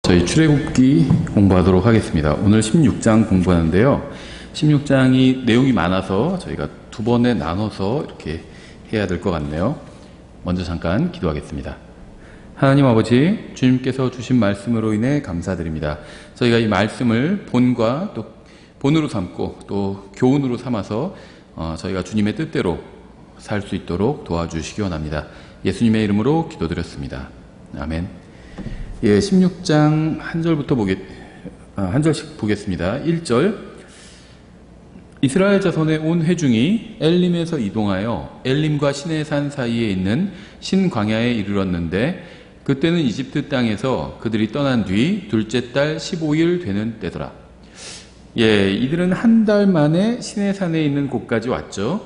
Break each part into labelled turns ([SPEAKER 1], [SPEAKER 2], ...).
[SPEAKER 1] 저희 출애굽기 공부하도록 하겠습니다. 오늘 16장 공부하는데요. 16장이 내용이 많아서 저희가 두 번에 나눠서 이렇게 해야 될 것 같네요. 먼저 잠깐 기도하겠습니다. 하나님 아버지, 주님께서 주신 말씀으로 인해 감사드립니다. 저희가 이 말씀을 본과 또 본으로 삼고 또 교훈으로 삼아서 저희가 주님의 뜻대로 살 수 있도록 도와주시기 원합니다. 예수님의 이름으로 기도드렸습니다. 아멘. 예, 16장 한 절씩 보겠습니다. 1절. 이스라엘 자손의 온 회중이 엘림에서 이동하여 엘림과 시내산 사이에 있는 신광야에 이르렀는데 그때는 이집트 땅에서 그들이 떠난 뒤 둘째 달 15일 되는 때더라. 예, 이들은 한 달 만에 시내산에 있는 곳까지 왔죠.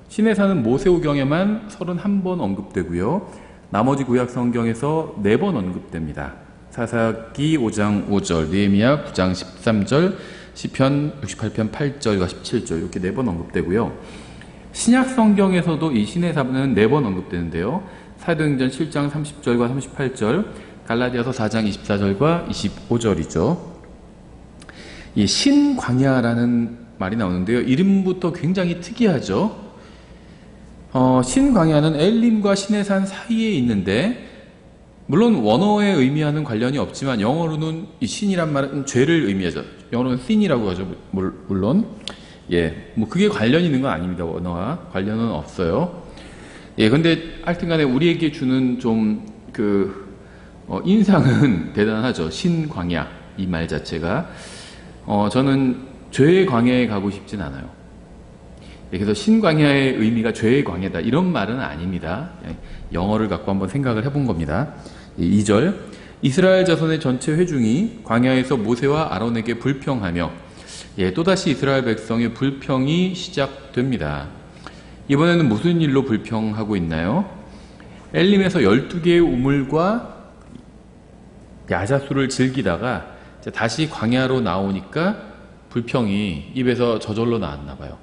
[SPEAKER 1] 시내산은 모세오경에만 31번 언급되고요. 나머지 구약 성경에서 4번 언급됩니다. 사사기 5장 5절, 느헤미야 9장 13절, 시편 68편 8절과 17절 이렇게 4번 언급되고요. 신약 성경에서도 이 시내산은 4번 언급되는데요. 사도행전 7장 30절과 38절, 갈라디아서 4장 24절과 25절이죠. 이 신광야라는 말이 나오는데요. 이름부터 굉장히 특이하죠. 신광야는 엘림과 시내산 사이에 있는데 물론 원어에 의미하는 관련이 없지만 영어로는 이 신이란 말은 죄를 의미하죠. 영어로는 sin이라고 하죠. 물론 예, 뭐 그게 관련이 있는 건 아닙니다. 원어와 관련은 없어요. 예, 근데 하여튼간에 우리에게 주는 좀 인상은 대단하죠. 신광야 이 말 자체가 저는 죄의 광야에 가고 싶진 않아요. 그래서 신광야의 의미가 죄의 광야다 이런 말은 아닙니다. 영어를 갖고 한번 생각을 해본 겁니다. 2절. 이스라엘 자손의 전체 회중이 광야에서 모세와 아론에게 불평하며 또다시 이스라엘 백성의 불평이 시작됩니다. 이번에는 무슨 일로 불평하고 있나요? 엘림에서 12개의 우물과 야자수를 즐기다가 다시 광야로 나오니까 불평이 입에서 저절로 나왔나 봐요.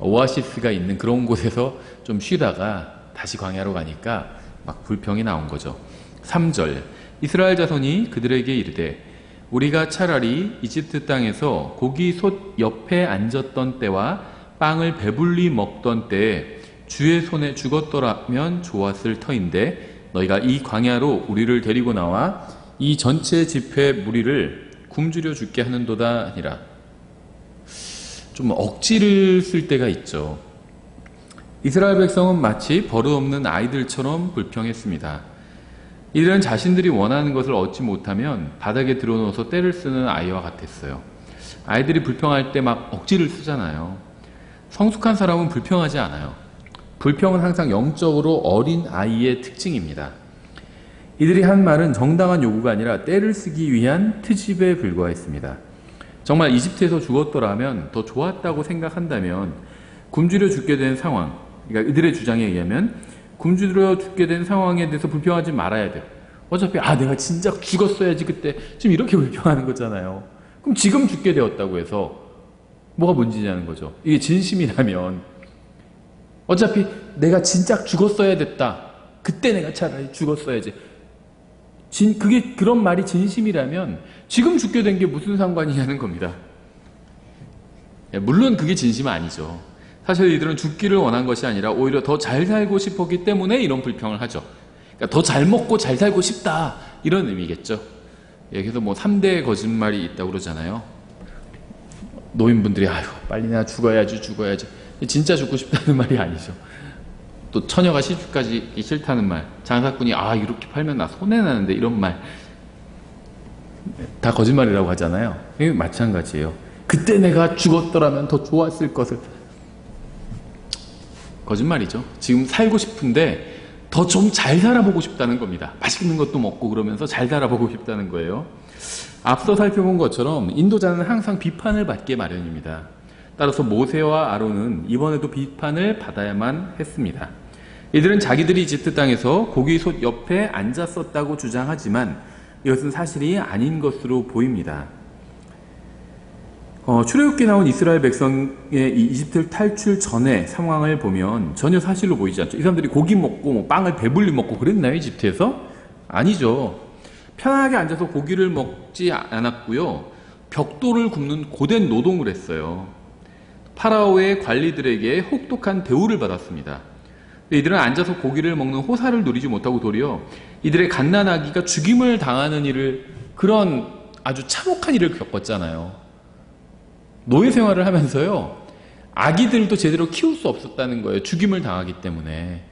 [SPEAKER 1] 오아시스가 있는 그런 곳에서 좀 쉬다가 다시 광야로 가니까 막 불평이 나온 거죠. 3절. 이스라엘 자손이 그들에게 이르되 우리가 차라리 이집트 땅에서 고기 솥 옆에 앉았던 때와 빵을 배불리 먹던 때에 주의 손에 죽었더라면 좋았을 터인데 너희가 이 광야로 우리를 데리고 나와 이 전체 집회 무리를 굶주려 죽게 하는도다 아니라. 좀 억지를 쓸 때가 있죠. 이스라엘 백성은 마치 버릇없는 아이들처럼 불평했습니다. 이들은 자신들이 원하는 것을 얻지 못하면 바닥에 들어놓아서 떼를 쓰는 아이와 같았어요. 아이들이 불평할 때 막 억지를 쓰잖아요. 성숙한 사람은 불평하지 않아요. 불평은 항상 영적으로 어린 아이의 특징입니다. 이들이 한 말은 정당한 요구가 아니라 떼를 쓰기 위한 트집에 불과했습니다. 정말 이집트에서 죽었더라면 더 좋았다고 생각한다면 굶주려 죽게 된 상황, 그러니까 이들의 주장에 의하면 굶주려 죽게 된 상황에 대해서 불평하지 말아야 돼요. 어차피 내가 진짜 죽었어야지 그때. 지금 이렇게 불평하는 거잖아요. 그럼 지금 죽게 되었다고 해서 뭐가 문제냐는 거죠. 이게 진심이라면 어차피 내가 진짜 죽었어야 됐다. 그때 내가 차라리 죽었어야지. 그런 말이 진심이라면 지금 죽게 된 게 무슨 상관이냐는 겁니다. 물론 그게 진심은 아니죠. 사실 이들은 죽기를 원한 것이 아니라 오히려 더 잘 살고 싶었기 때문에 이런 불평을 하죠. 그러니까 더 잘 먹고 잘 살고 싶다 이런 의미겠죠. 그래서 뭐 3대 거짓말이 있다고 그러잖아요. 노인분들이 빨리 내가 죽어야지 진짜 죽고 싶다는 말이 아니죠. 또 처녀가 시집가지 싫다는 말, 장사꾼이 이렇게 팔면 나 손해나는데 이런 말 다 거짓말이라고 하잖아요. 이게 마찬가지예요. 그때 내가 죽었더라면 더 좋았을 것을. 거짓말이죠. 지금 살고 싶은데 더 좀 잘 살아보고 싶다는 겁니다. 맛있는 것도 먹고 그러면서 잘 살아보고 싶다는 거예요. 앞서 살펴본 것처럼 인도자는 항상 비판을 받게 마련입니다. 따라서 모세와 아론은 이번에도 비판을 받아야만 했습니다. 이들은 자기들이 이집트 땅에서 고기솥 옆에 앉았었다고 주장하지만 이것은 사실이 아닌 것으로 보입니다. 출애굽기에 나온 이스라엘 백성의 이 이집트 탈출 전의 상황을 보면 전혀 사실로 보이지 않죠. 이 사람들이 고기 먹고 빵을 배불리 먹고 그랬나요? 이집트에서? 아니죠. 편하게 앉아서 고기를 먹지 않았고요. 벽돌을 굽는 고된 노동을 했어요. 파라오의 관리들에게 혹독한 대우를 받았습니다. 이들은 앉아서 고기를 먹는 호사를 누리지 못하고 도리어 이들의 갓난아기가 죽임을 당하는 일을, 그런 아주 참혹한 일을 겪었잖아요. 노예 생활을 하면서요, 아기들도 제대로 키울 수 없었다는 거예요. 죽임을 당하기 때문에.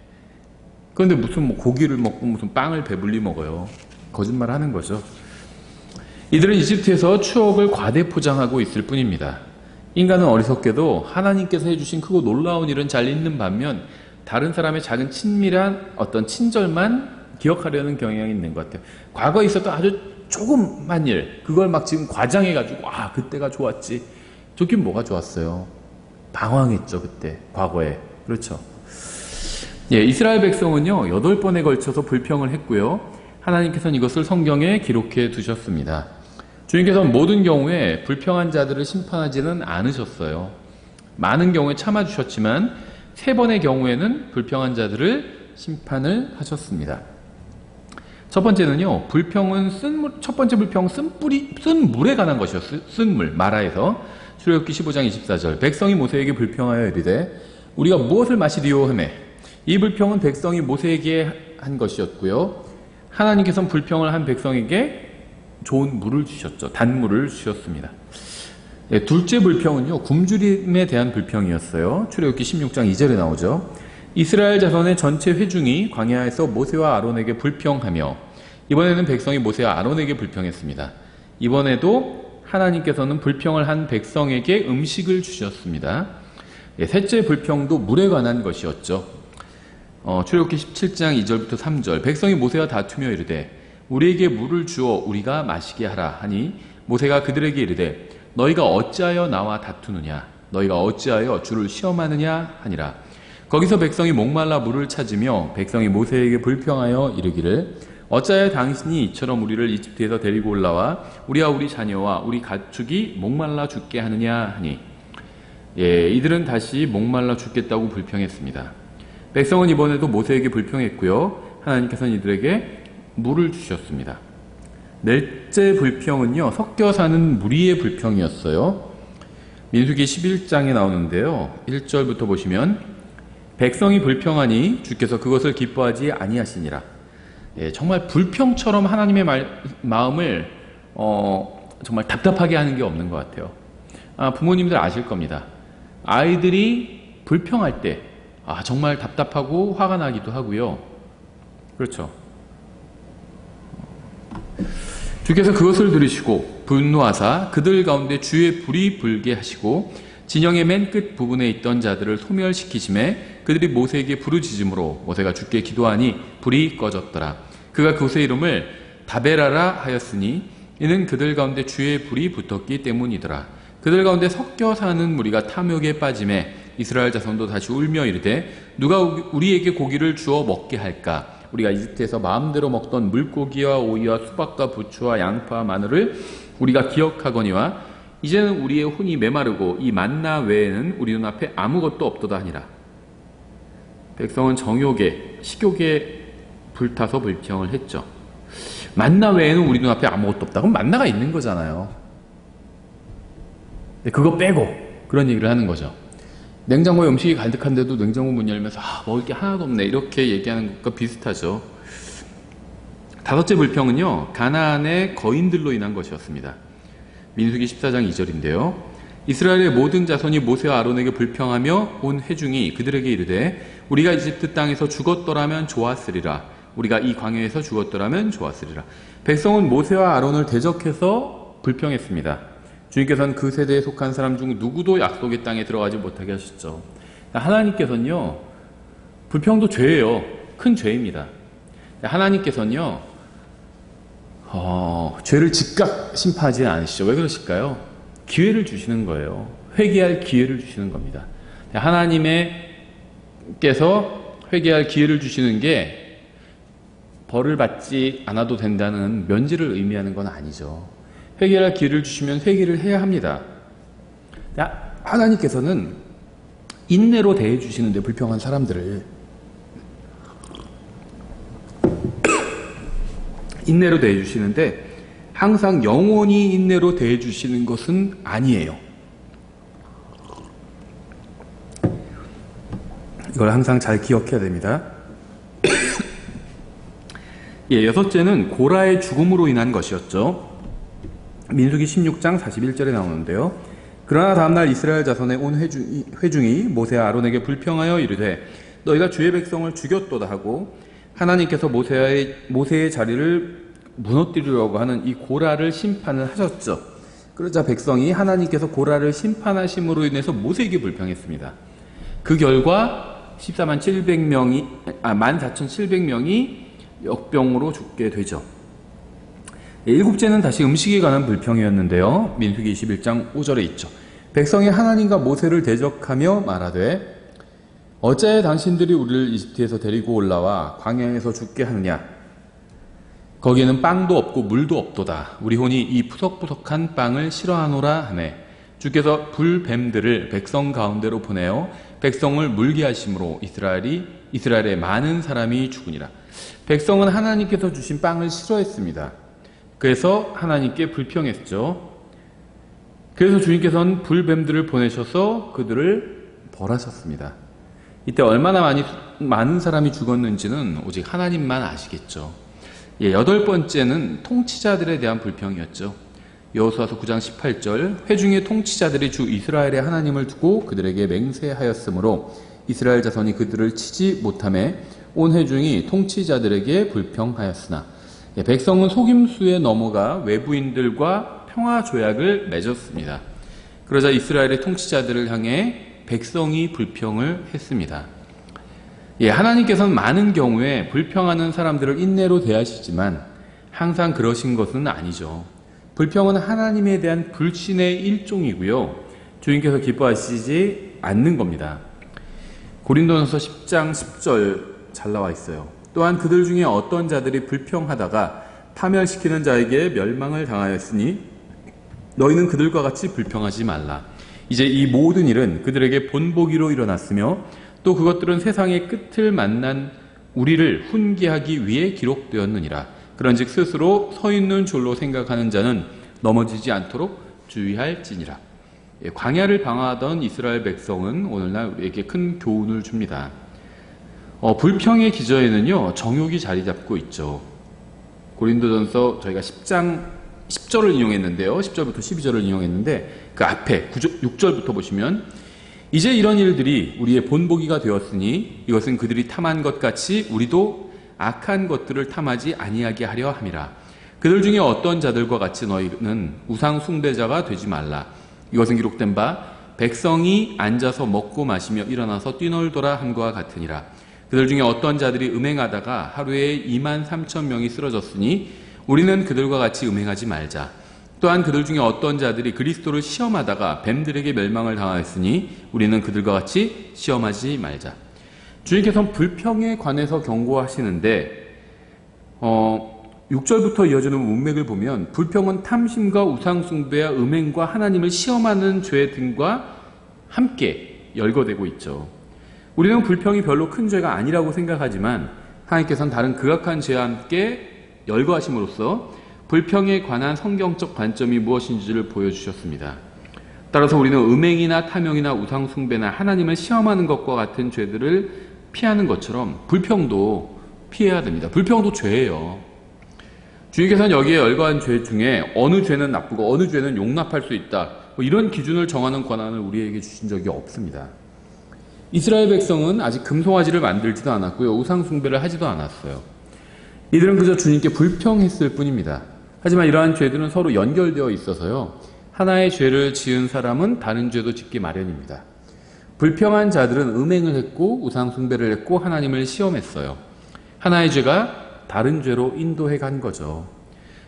[SPEAKER 1] 그런데 무슨 뭐 고기를 먹고 무슨 빵을 배불리 먹어요. 거짓말 하는 거죠. 이들은 이집트에서 추억을 과대 포장하고 있을 뿐입니다. 인간은 어리석게도 하나님께서 해주신 크고 놀라운 일은 잘 잊는 반면 다른 사람의 작은 친밀한 어떤 친절만 기억하려는 경향이 있는 것 같아요. 과거에 있었던 아주 조금만 일, 그걸 막 지금 과장해가지고 그때가 좋았지. 좋긴 뭐가 좋았어요. 방황했죠, 그때 과거에. 그렇죠. 예, 이스라엘 백성은요 8번에 걸쳐서 불평을 했고요. 하나님께서는 이것을 성경에 기록해 두셨습니다. 주님께서는 모든 경우에 불평한 자들을 심판하지는 않으셨어요. 많은 경우에 참아주셨지만 3번의 경우에는 불평한 자들을 심판을 하셨습니다. 첫 번째는요, 첫 번째 불평은 쓴 물에 관한 것이었어요. 쓴 물, 마라에서. 출애굽기 15장 24절. 백성이 모세에게 불평하여 이르되 우리가 무엇을 마시리요 하매, 이 불평은 백성이 모세에게 한 것이었고요. 하나님께서는 불평을 한 백성에게 좋은 물을 주셨죠. 단물을 주셨습니다. 네, 둘째 불평은요, 굶주림에 대한 불평이었어요. 출애굽기 16장 2절에 나오죠. 이스라엘 자손의 전체 회중이 광야에서 모세와 아론에게 불평하며, 이번에는 백성이 모세와 아론에게 불평했습니다. 이번에도 하나님께서는 불평을 한 백성에게 음식을 주셨습니다. 네, 셋째 불평도 물에 관한 것이었죠. 출애굽기 17장 2절부터 3절. 백성이 모세와 다투며 이르되 우리에게 물을 주어 우리가 마시게 하라 하니, 모세가 그들에게 이르되 너희가 어찌하여 나와 다투느냐, 너희가 어찌하여 주를 시험하느냐 하니라. 거기서 백성이 목말라 물을 찾으며 백성이 모세에게 불평하여 이르기를 어찌하여 당신이 이처럼 우리를 이집트에서 데리고 올라와 우리와 우리 자녀와 우리 가축이 목말라 죽게 하느냐 하니, 예, 이들은 다시 목말라 죽겠다고 불평했습니다. 백성은 이번에도 모세에게 불평했고요. 하나님께서는 이들에게 물을 주셨습니다. 넷째 불평은요, 섞여 사는 무리의 불평이었어요. 민수기 11장에 나오는데요. 1절부터 보시면 백성이 불평하니 주께서 그것을 기뻐하지 아니하시니라. 예, 정말 불평처럼 하나님의 마음을 정말 답답하게 하는 게 없는 것 같아요. 부모님들 아실 겁니다. 아이들이 불평할 때 정말 답답하고 화가 나기도 하고요. 그렇죠. 주께서 그것을 들으시고 분노하사 그들 가운데 주의 불이 불게 하시고 진영의 맨 끝 부분에 있던 자들을 소멸시키심에 그들이 모세에게 부르짖음으로 모세가 주께 기도하니 불이 꺼졌더라. 그가 그곳의 이름을 다베라라 하였으니 이는 그들 가운데 주의 불이 붙었기 때문이더라. 그들 가운데 섞여 사는 무리가 탐욕에 빠짐에 이스라엘 자손도 다시 울며 이르되 누가 우리에게 고기를 주어 먹게 할까? 우리가 이집트에서 마음대로 먹던 물고기와 오이와 수박과 부추와 양파와 마늘을 우리가 기억하거니와 이제는 우리의 혼이 메마르고 이 만나 외에는 우리 눈앞에 아무것도 없도다 하니라. 백성은 정욕에 식욕에 불타서 불평을 했죠. 만나 외에는 우리 눈앞에 아무것도 없다. 그럼 만나가 있는 거잖아요. 그거 빼고 그런 얘기를 하는 거죠. 냉장고에 음식이 가득한데도 냉장고 문 열면서 먹을 게 하나도 없네 이렇게 얘기하는 것과 비슷하죠. 다섯째 불평은요, 가나안의 거인들로 인한 것이었습니다. 민수기 14장 2절인데요. 이스라엘의 모든 자손이 모세와 아론에게 불평하며 온 회중이 그들에게 이르되 우리가 이집트 땅에서 죽었더라면 좋았으리라. 우리가 이 광야에서 죽었더라면 좋았으리라. 백성은 모세와 아론을 대적해서 불평했습니다. 주님께서는 그 세대에 속한 사람 중 누구도 약속의 땅에 들어가지 못하게 하셨죠. 하나님께서는요, 불평도 죄예요. 큰 죄입니다. 하나님께서는요, 죄를 즉각 심판하지 않으시죠. 왜 그러실까요? 기회를 주시는 거예요. 회개할 기회를 주시는 겁니다. 하나님께서 회개할 기회를 주시는 게 벌을 받지 않아도 된다는 면제를 의미하는 건 아니죠. 회개할 기회를 주시면 회개를 해야 합니다. 하나님께서는 인내로 대해주시는데 불평한 사람들을 인내로 대해주시는데 항상 영원히 인내로 대해주시는 것은 아니에요. 이걸 항상 잘 기억해야 됩니다. 예, 여섯째는 고라의 죽음으로 인한 것이었죠. 민수기 16장 41절에 나오는데요. 그러나 다음날 이스라엘 자손의 온 회중이 모세와 아론에게 불평하여 이르되 너희가 주의 백성을 죽였도다 하고 하나님께서 모세의 자리를 무너뜨리려고 하는 이 고라를 심판을 하셨죠. 그러자 백성이 하나님께서 고라를 심판하심으로 인해서 모세에게 불평했습니다. 그 결과 14,700명이 역병으로 죽게 되죠. 일곱째는 다시 음식에 관한 불평이었는데요. 민수기 21장 5절에 있죠. 백성이 하나님과 모세를 대적하며 말하되 어찌하여 당신들이 우리를 이집트에서 데리고 올라와 광야에서 죽게 하느냐. 거기에는 빵도 없고 물도 없도다. 우리 혼이 이 푸석푸석한 빵을 싫어하노라 하매 주께서 불뱀들을 백성 가운데로 보내어 백성을 물게 하심으로 이스라엘의 많은 사람이 죽으니라. 백성은 하나님께서 주신 빵을 싫어했습니다. 그래서 하나님께 불평했죠. 그래서 주님께서는 불뱀들을 보내셔서 그들을 벌하셨습니다. 이때 얼마나 많은 사람이 죽었는지는 오직 하나님만 아시겠죠. 예, 여덟 번째는 통치자들에 대한 불평이었죠. 여호수아서 9장 18절 회중의 통치자들이 주 이스라엘의 하나님을 두고 그들에게 맹세하였으므로 이스라엘 자손이 그들을 치지 못하매 온 회중이 통치자들에게 불평하였으나 예, 백성은 속임수에 넘어가 외부인들과 평화조약을 맺었습니다. 그러자 이스라엘의 통치자들을 향해 백성이 불평을 했습니다. 예, 하나님께서는 많은 경우에 불평하는 사람들을 인내로 대하시지만 항상 그러신 것은 아니죠. 불평은 하나님에 대한 불신의 일종이고요. 주님께서 기뻐하시지 않는 겁니다. 고린도전서 10장 10절 잘 나와 있어요. 또한 그들 중에 어떤 자들이 불평하다가 파멸시키는 자에게 멸망을 당하였으니 너희는 그들과 같이 불평하지 말라. 이제 이 모든 일은 그들에게 본보기로 일어났으며 또 그것들은 세상의 끝을 만난 우리를 훈계하기 위해 기록되었느니라. 그런즉 스스로 서 있는 줄로 생각하는 자는 넘어지지 않도록 주의할지니라. 광야를 방황하던 이스라엘 백성은 오늘날 우리에게 큰 교훈을 줍니다. 불평의 기저에는요 정욕이 자리 잡고 있죠. 고린도전서 저희가 10장 10절을 인용했는데요. 10절부터 12절을 인용했는데 그 앞에 6절부터 보시면 이제 이런 일들이 우리의 본보기가 되었으니 이것은 그들이 탐한 것 같이 우리도 악한 것들을 탐하지 아니하게 하려 함이라. 그들 중에 어떤 자들과 같이 너희는 우상 숭배자가 되지 말라. 이것은 기록된 바 백성이 앉아서 먹고 마시며 일어나서 뛰놀더라 함과 같으니라. 그들 중에 어떤 자들이 음행하다가 하루에 23,000명이 쓰러졌으니 우리는 그들과 같이 음행하지 말자. 또한 그들 중에 어떤 자들이 그리스도를 시험하다가 뱀들에게 멸망을 당하였으니 우리는 그들과 같이 시험하지 말자. 주님께서는 불평에 관해서 경고하시는데 6절부터 이어지는 문맥을 보면 불평은 탐심과 우상숭배와 음행과 하나님을 시험하는 죄 등과 함께 열거되고 있죠. 우리는 불평이 별로 큰 죄가 아니라고 생각하지만 하나님께서는 다른 극악한 죄와 함께 열거하심으로써 불평에 관한 성경적 관점이 무엇인지를 보여주셨습니다. 따라서 우리는 음행이나 탐욕이나 우상숭배나 하나님을 시험하는 것과 같은 죄들을 피하는 것처럼 불평도 피해야 됩니다. 불평도 죄예요. 주님께서는 여기에 열거한 죄 중에 어느 죄는 나쁘고 어느 죄는 용납할 수 있다, 이런 기준을 정하는 권한을 우리에게 주신 적이 없습니다. 이스라엘 백성은 아직 금송아지를 만들지도 않았고요, 우상숭배를 하지도 않았어요. 이들은 그저 주님께 불평했을 뿐입니다. 하지만 이러한 죄들은 서로 연결되어 있어서요, 하나의 죄를 지은 사람은 다른 죄도 짓기 마련입니다. 불평한 자들은 음행을 했고 우상숭배를 했고 하나님을 시험했어요. 하나의 죄가 다른 죄로 인도해 간 거죠.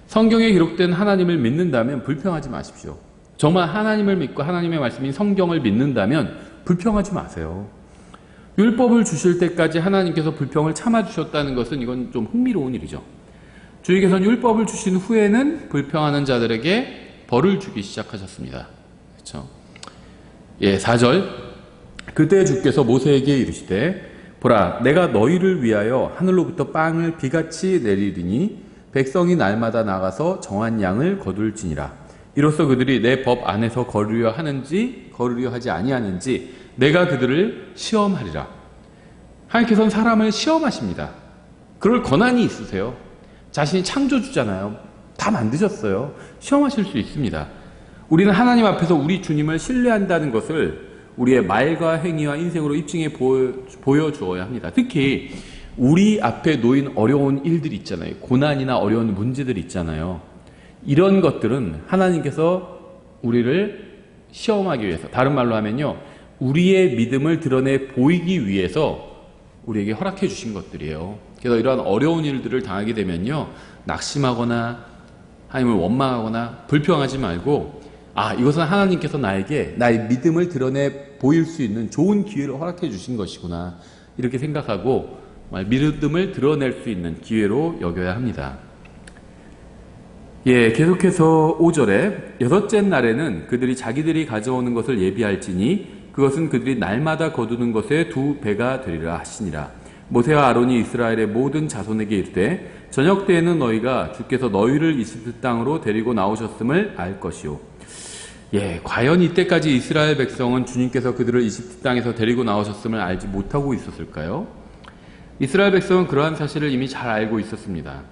[SPEAKER 1] 성경에 기록된 하나님을 믿는다면 불평하지 마십시오. 정말 하나님을 믿고 하나님의 말씀인 성경을 믿는다면 불평하지 마세요. 율법을 주실 때까지 하나님께서 불평을 참아주셨다는 것은 이건 좀 흥미로운 일이죠. 주님께서는 율법을 주신 후에는 불평하는 자들에게 벌을 주기 시작하셨습니다. 그렇죠? 예, 4절. 그때 주께서 모세에게 이르시되 보라, 내가 너희를 위하여 하늘로부터 빵을 비같이 내리리니 백성이 날마다 나가서 정한 양을 거둘지니라. 이로써 그들이 내 법 안에서 걸으려 하는지 걸으려 하지 아니하는지 내가 그들을 시험하리라. 하나님께서는 사람을 시험하십니다. 그럴 권한이 있으세요. 자신이 창조주잖아요. 다 만드셨어요. 시험하실 수 있습니다. 우리는 하나님 앞에서 우리 주님을 신뢰한다는 것을 우리의 말과 행위와 인생으로 입증해 보여주어야 합니다. 특히 우리 앞에 놓인 어려운 일들이 있잖아요. 고난이나 어려운 문제들이 있잖아요. 이런 것들은 하나님께서 우리를 시험하기 위해서, 다른 말로 하면요, 우리의 믿음을 드러내 보이기 위해서 우리에게 허락해 주신 것들이에요. 그래서 이러한 어려운 일들을 당하게 되면요, 낙심하거나 하나님을 원망하거나 불평하지 말고, 이것은 하나님께서 나에게 나의 믿음을 드러내 보일 수 있는 좋은 기회를 허락해 주신 것이구나, 이렇게 생각하고 믿음을 드러낼 수 있는 기회로 여겨야 합니다. 계속해서 5절에 여섯째 날에는 그들이 자기들이 가져오는 것을 예비할지니 그것은 그들이 날마다 거두는 것의 2배가 되리라 하시니라. 모세와 아론이 이스라엘의 모든 자손에게 이르되 저녁 때에는 너희가 주께서 너희를 이집트 땅으로 데리고 나오셨음을 알 것이요. 과연 이때까지 이스라엘 백성은 주님께서 그들을 이집트 땅에서 데리고 나오셨음을 알지 못하고 있었을까요? 이스라엘 백성은 그러한 사실을 이미 잘 알고 있었습니다.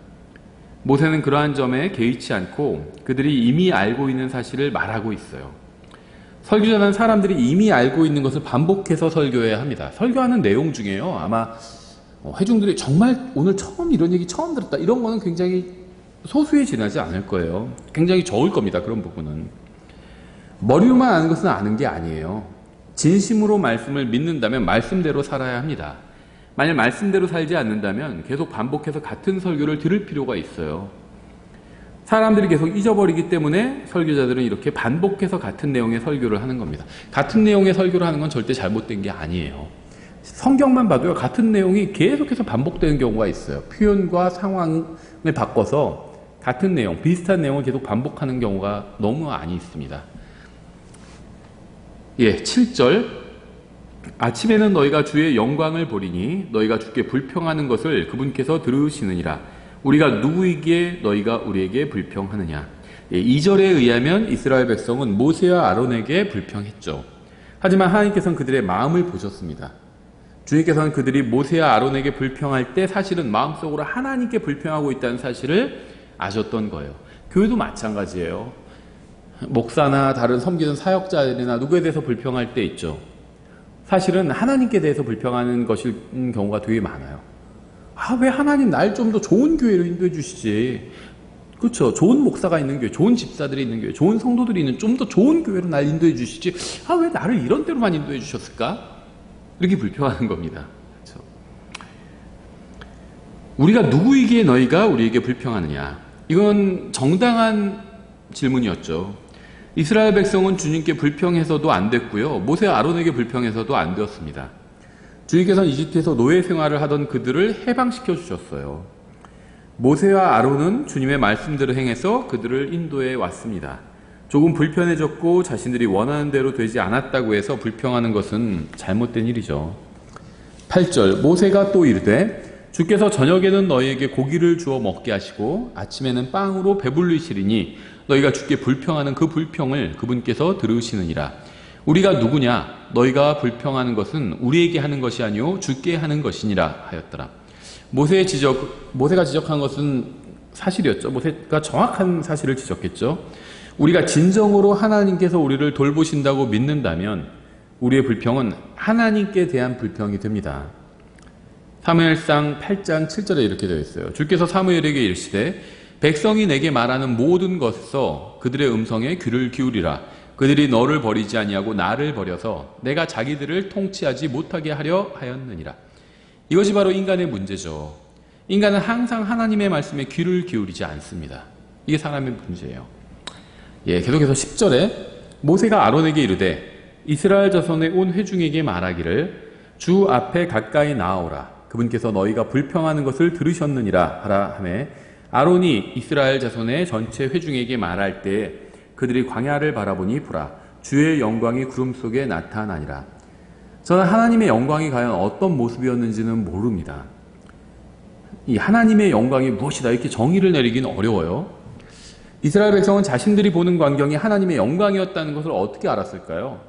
[SPEAKER 1] 모세는 그러한 점에 개의치 않고 그들이 이미 알고 있는 사실을 말하고 있어요. 설교자는 사람들이 이미 알고 있는 것을 반복해서 설교해야 합니다. 설교하는 내용 중에요, 아마 회중들이 정말 오늘 처음 이런 얘기 처음 들었다, 이런 거는 굉장히 소수에 지나지 않을 거예요. 굉장히 적을 겁니다. 그런 부분은 머리로만 아는 것은 아는 게 아니에요. 진심으로 말씀을 믿는다면 말씀대로 살아야 합니다. 만약 말씀대로 살지 않는다면 계속 반복해서 같은 설교를 들을 필요가 있어요. 사람들이 계속 잊어버리기 때문에 설교자들은 이렇게 반복해서 같은 내용의 설교를 하는 겁니다. 같은 내용의 설교를 하는 건 절대 잘못된 게 아니에요. 성경만 봐도요, 같은 내용이 계속해서 반복되는 경우가 있어요. 표현과 상황을 바꿔서 같은 내용, 비슷한 내용을 계속 반복하는 경우가 너무 많이 있습니다. 7절 아침에는 너희가 주의 영광을 보리니 너희가 주께 불평하는 것을 그분께서 들으시느니라. 우리가 누구이기에 너희가 우리에게 불평하느냐. 2절에 의하면 이스라엘 백성은 모세와 아론에게 불평했죠. 하지만 하나님께서는 그들의 마음을 보셨습니다. 주님께서는 그들이 모세와 아론에게 불평할 때 사실은 마음속으로 하나님께 불평하고 있다는 사실을 아셨던 거예요. 교회도 마찬가지예요. 목사나 다른 섬기는 사역자들이나 누구에 대해서 불평할 때 있죠. 사실은 하나님께 대해서 불평하는 것일 경우가 되게 많아요. 왜 하나님 날 좀 더 좋은 교회로 인도해 주시지. 그렇죠. 좋은 목사가 있는 교회, 좋은 집사들이 있는 교회, 좋은 성도들이 있는 좀 더 좋은 교회로 날 인도해 주시지. 왜 나를 이런 데로만 인도해 주셨을까? 이렇게 불평하는 겁니다. 그렇죠. 우리가 누구이기에 너희가 우리에게 불평하느냐. 이건 정당한 질문이었죠. 이스라엘 백성은 주님께 불평해서도 안 됐고요. 모세와 아론에게 불평해서도 안 되었습니다. 주님께서는 이집트에서 노예 생활을 하던 그들을 해방시켜 주셨어요. 모세와 아론은 주님의 말씀대로 행해서 그들을 인도해 왔습니다. 조금 불편해졌고 자신들이 원하는 대로 되지 않았다고 해서 불평하는 것은 잘못된 일이죠. 8절 모세가 또 이르되 주께서 저녁에는 너희에게 고기를 주어 먹게 하시고 아침에는 빵으로 배불리시리니 너희가 주께 불평하는 그 불평을 그분께서 들으시느니라. 우리가 누구냐? 너희가 불평하는 것은 우리에게 하는 것이 아니오 주께 하는 것이니라 하였더라. 모세가 지적한 것은 사실이었죠. 모세가 정확한 사실을 지적했죠. 우리가 진정으로 하나님께서 우리를 돌보신다고 믿는다면 우리의 불평은 하나님께 대한 불평이 됩니다. 사무엘상 8장 7절에 이렇게 되어 있어요. 주께서 사무엘에게 이르시되 백성이 내게 말하는 모든 것에서 그들의 음성에 귀를 기울이라. 그들이 너를 버리지 아니하고 나를 버려서 내가 자기들을 통치하지 못하게 하려 하였느니라. 이것이 바로 인간의 문제죠. 인간은 항상 하나님의 말씀에 귀를 기울이지 않습니다. 이게 사람의 문제예요. 계속해서 10절에 모세가 아론에게 이르되 이스라엘 자손의 온 회중에게 말하기를 주 앞에 가까이 나아오라. 그분께서 너희가 불평하는 것을 들으셨느니라 하라 하매 아론이 이스라엘 자손의 전체 회중에게 말할 때 그들이 광야를 바라보니 보라 주의 영광이 구름 속에 나타나니라. 저는 하나님의 영광이 과연 어떤 모습이었는지는 모릅니다. 이 하나님의 영광이 무엇이다 이렇게 정의를 내리기는 어려워요. 이스라엘 백성은 자신들이 보는 광경이 하나님의 영광이었다는 것을 어떻게 알았을까요?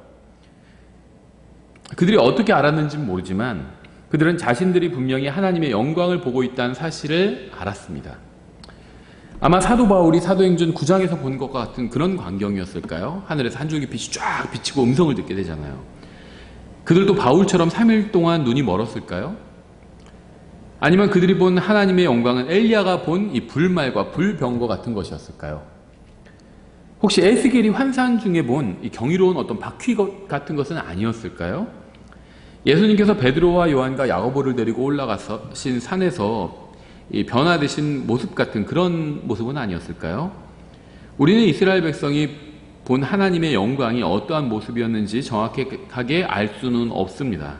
[SPEAKER 1] 그들이 어떻게 알았는지는 모르지만 그들은 자신들이 분명히 하나님의 영광을 보고 있다는 사실을 알았습니다. 아마 사도 바울이 사도행전 9장에서 본 것과 같은 그런 광경이었을까요? 하늘에서 한 줄기 빛이 쫙 비치고 음성을 듣게 되잖아요. 그들도 바울처럼 3일 동안 눈이 멀었을까요? 아니면 그들이 본 하나님의 영광은 엘리야가 본 이 불말과 불병과 같은 것이었을까요? 혹시 에스겔이 환상 중에 본 이 경이로운 어떤 바퀴 같은 것은 아니었을까요? 예수님께서 베드로와 요한과 야고보를 데리고 올라가신 산에서 이 변화되신 모습 같은 그런 모습은 아니었을까요? 우리는 이스라엘 백성이 본 하나님의 영광이 어떠한 모습이었는지 정확하게 알 수는 없습니다.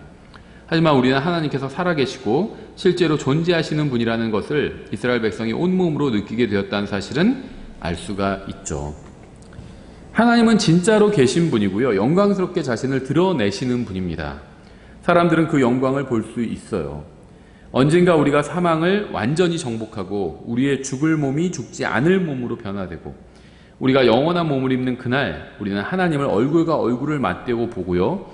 [SPEAKER 1] 하지만 우리는 하나님께서 살아계시고 실제로 존재하시는 분이라는 것을 이스라엘 백성이 온몸으로 느끼게 되었다는 사실은 알 수가 있죠. 하나님은 진짜로 계신 분이고요. 영광스럽게 자신을 드러내시는 분입니다. 사람들은 그 영광을 볼 수 있어요. 언젠가 우리가 사망을 완전히 정복하고 우리의 죽을 몸이 죽지 않을 몸으로 변화되고 우리가 영원한 몸을 입는 그날 우리는 하나님을 얼굴과 얼굴을 맞대고 보고요.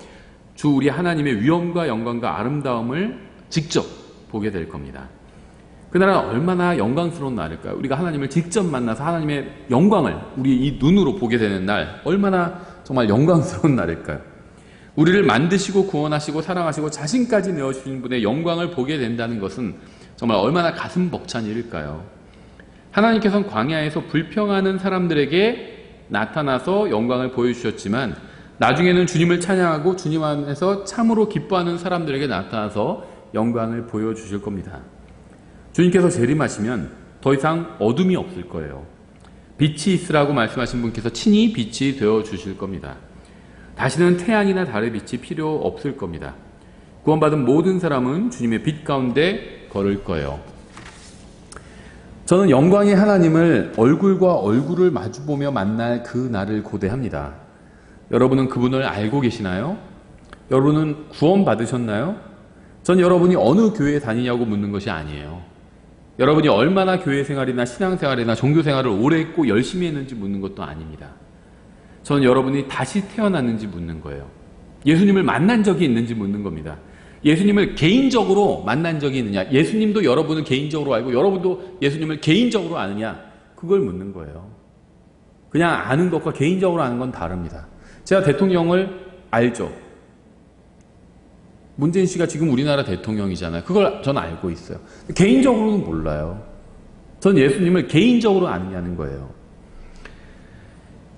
[SPEAKER 1] 주 우리 하나님의 위엄과 영광과 아름다움을 직접 보게 될 겁니다. 그날은 얼마나 영광스러운 날일까요? 우리가 하나님을 직접 만나서 하나님의 영광을 우리 이 눈으로 보게 되는 날 얼마나 정말 영광스러운 날일까요? 우리를 만드시고 구원하시고 사랑하시고 자신까지 내어주신 분의 영광을 보게 된다는 것은 정말 얼마나 가슴 벅찬 일일까요? 하나님께서는 광야에서 불평하는 사람들에게 나타나서 영광을 보여주셨지만 나중에는 주님을 찬양하고 주님 안에서 참으로 기뻐하는 사람들에게 나타나서 영광을 보여주실 겁니다. 주님께서 재림하시면 더 이상 어둠이 없을 거예요. 빛이 있으라고 말씀하신 분께서 친히 빛이 되어주실 겁니다. 다시는 태양이나 달의 빛이 필요 없을 겁니다. 구원받은 모든 사람은 주님의 빛 가운데 걸을 거예요. 저는 영광의 하나님을 얼굴과 얼굴을 마주보며 만날 그 날을 고대합니다. 여러분은 그분을 알고 계시나요? 여러분은 구원받으셨나요? 전 여러분이 어느 교회에 다니냐고 묻는 것이 아니에요. 여러분이 얼마나 교회 생활이나 신앙 생활이나 종교 생활을 오래 했고 열심히 했는지 묻는 것도 아닙니다. 저는 여러분이 다시 태어났는지 묻는 거예요. 예수님을 만난 적이 있는지 묻는 겁니다. 예수님을 개인적으로 만난 적이 있느냐? 예수님도 여러분을 개인적으로 알고 여러분도 예수님을 개인적으로 아느냐? 그걸 묻는 거예요. 그냥 아는 것과 개인적으로 아는 건 다릅니다. 제가 대통령을 알죠. 문재인 씨가 지금 우리나라 대통령이잖아요. 그걸 전 알고 있어요. 개인적으로는 몰라요. 전 예수님을 개인적으로 아느냐는 거예요.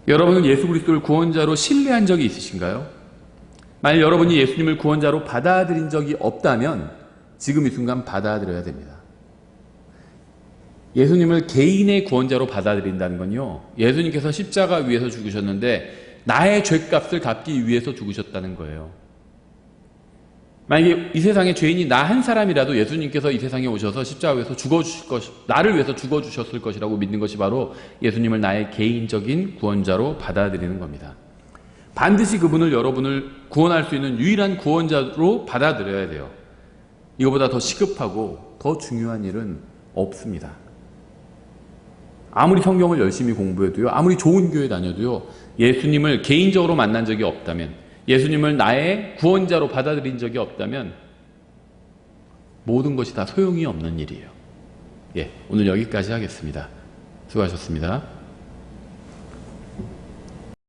[SPEAKER 1] 여러분은 예수 그리스도를 구원자로 신뢰한 적이 있으신가요? 만약 여러분이 예수님을 구원자로 받아들인 적이 없다면 지금 이 순간 받아들여야 됩니다. 예수님을 개인의 구원자로 받아들인다는 건요. 예수님께서 십자가 위에서 죽으셨는데 나의 죄값을 갚기 위해서 죽으셨다는 거예요. 만약에 이 세상에 죄인이 나 한 사람이라도 예수님께서 이 세상에 오셔서 십자가 위에서 죽어주실 나를 위해서 죽어주셨을 것이라고 믿는 것이 바로 예수님을 나의 개인적인 구원자로 받아들이는 겁니다. 반드시 그분을 여러분을 구원할 수 있는 유일한 구원자로 받아들여야 돼요. 이거보다 더 시급하고 더 중요한 일은 없습니다. 아무리 성경을 열심히 공부해도요, 아무리 좋은 교회 다녀도요, 예수님을 개인적으로 만난 적이 없다면, 예수님을 나의 구원자로 받아들인 적이 없다면 모든 것이 다 소용이 없는 일이에요. 오늘 여기까지 하겠습니다. 수고하셨습니다.